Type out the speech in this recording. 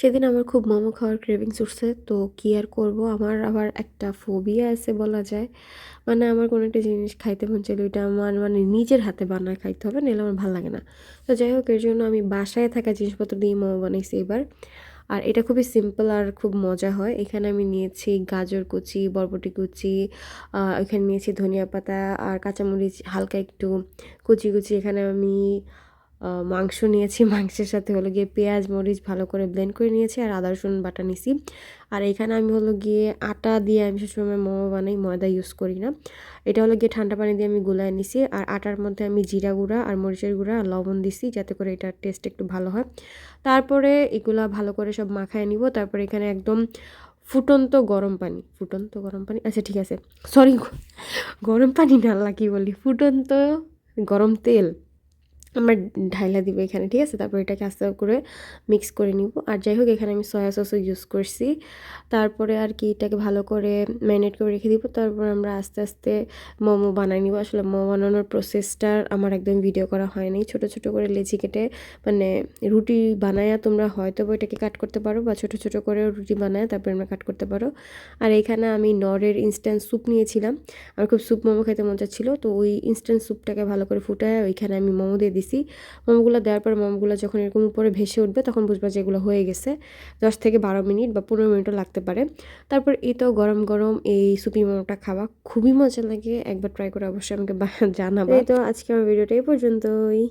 সেদিন আমার খুব মোমো খাওয়ার ক্রেভিংস উঠছে, তো কি আর করব, আমার আবার একটা ফোবিয়া আছে বলা যায়। মানে আমার কোনো একটা জিনিস খাইতে মন চাইলে ওইটা আমার মানে নিজের হাতে বানায় খাইতে হবে, নাহলে আমার ভালো লাগে না। তো যাই হোক, এর জন্য আমি বাসায় থাকা জিনিসপত্র দিয়ে মোমো বানাইছি এবার। আর এটা খুবই সিম্পল আর খুব মজা হয়। এখানে আমি নিয়েছি গাজর কুচি, বরবটি কুচি, এখানে নিয়েছি ধনিয়া পাতা আর কাঁচামরিচ হালকা একটু কুচি কুচি। এখানে আমি মাংস নিয়েছি, মাংসের সাথে হলো গিয়ে পেঁয়াজ মরিচ ভালো করে ব্লেন্ড করে নিয়েছি, আর আদা রসুন বাটা নিছি। আর এখানে আমি হলো গিয়ে আটা দিয়ে আমি সবসময় মোমো বানাই, ময়দা ইউজ করি না। এটা হলো গিয়ে ঠান্ডা পানি দিয়ে আমি গুলায় নিছি, আর আটার মধ্যে আমি জিরা গুঁড়া আর মরিচের গুঁড়া আর লবণ দিছি, যাতে করে এটার টেস্ট একটু ভালো হয়। তারপরে এগুলা ভালো করে সব মাখায় নিব। তারপরে এখানে একদম ফুটন্ত গরম পানি, আচ্ছা ঠিক আছে, সরি, গরম পানি না, আল্লাহ কি বলি, ফুটন্ত গরম তেল আমরা ঢাইলা দিব এখানে, ঠিক আছে। তারপর এটাকে আস্তে করে মিক্স করে নিব। আর যাই হোক, এখানে আমি সয়া সসও ইউজ করছি। তারপরে আর কি এটাকে ভালো করে ম্যারিনেট করে রেখে দিব। তারপর আমরা আস্তে আস্তে মোমো বানাই নিব। আসলে মোমো বানানোর প্রসেসটার আমার একদম ভিডিও করা হয়নি। ছোট ছোট করে লেচি কেটে, মানে রুটি বানায়া তোমরা হয়তো এটাকে কাট করতে পারো, বা ছোট ছোট করে রুটি বানায় তারপর আমরা কাট করতে পারো। আর এখানে আমি নরের ইনস্ট্যান্ট স্যুপ নিয়েছিলাম। আমার খুব স্যুপ মোমো খেতে মন চাচ্ছিল, তো ওই ইনস্ট্যান্ট স্যুপটাকে ভালো করে ফুটায় ওইখানে আমি মোমো দিয়ে দিছি। মোমোগুলো দেওয়ার পর মোমোগুলো যখন এরকম উপরে ভেসে উঠবে তখন বুঝবা যে এগুলো হয়ে গেছে। 10 থেকে 12 মিনিট বা 15 মিনিটও লাগতে পারে। তারপর এই তো গরম গরম এই সুপি মোমোটা খাওয়া খুবই মজা লাগে, একবার ট্রাই করে অবশ্যই আমাকে জানাবা। এই তো আজকে আমার ভিডিওটা এই পর্যন্তই।